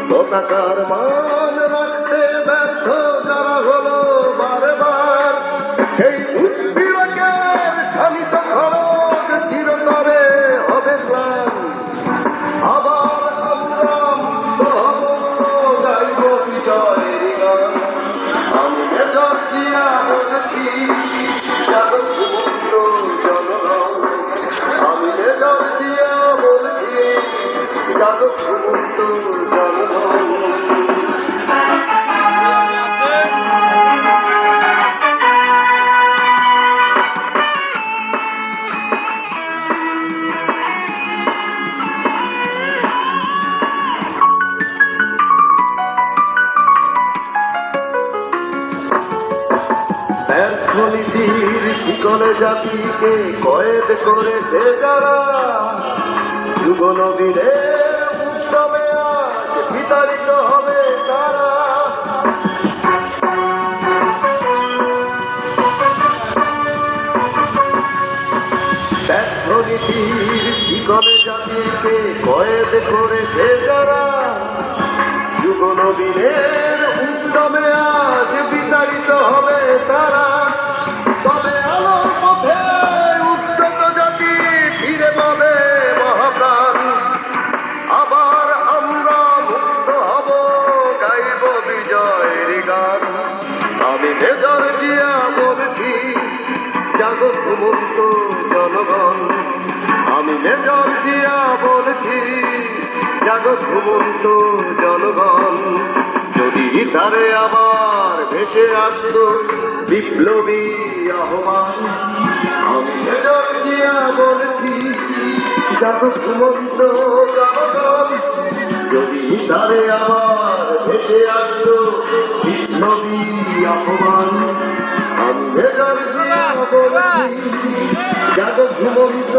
পতাকার মান রাখতে ব্যর্থ যারা হলো বারবার, সেই উৎপীড়কের শানিত খড়গ চিরতরে হবে প্রাণ। আবার আমরা মুক্ত হব, গাইব বিজয়ের গান। আমি মেজর জিয়া বলেছি, জাগো মুক্ত জনগণ। আমি মেজর জিয়া বলেছি, জাগো মুক্ত জনগণ। নীতির শিকলে জাতিকে কয়েদ করেছে যারা, যুগ নবীনের উৎসবে আজ বিতাড়িত হবে তারা। নীতির শিকলে জাতিকে কয়েদ করেছে যারা, যুগ নবীনের উৎসবে আজ বিতাড়িত হবে তারা। তবে আলোর পথে উদ্যত জাতি ফিরে পাবে মহাপ্রাণ। আবার আমরা মুক্ত হব, গাইব বিজয়ের গান। আমি মেজর জিয়া বলছি, জাগো ঘুমন্ত জনগণ। আমি মেজর জিয়া বলছি, জাগো ঘুমন্ত জনগণ। যদি তারে আবার ভেসে আসতো বিপ্লবী আহ্বান, আমি মেজর জিয়া বলছি, জাগো ঘুমন্ত জনগণ। যদি তারে আবার ভেসে আসতো বিপ্লবী আহ্বান, আমি মেজর জিয়া বলছি, জাগো ঘুমন্ত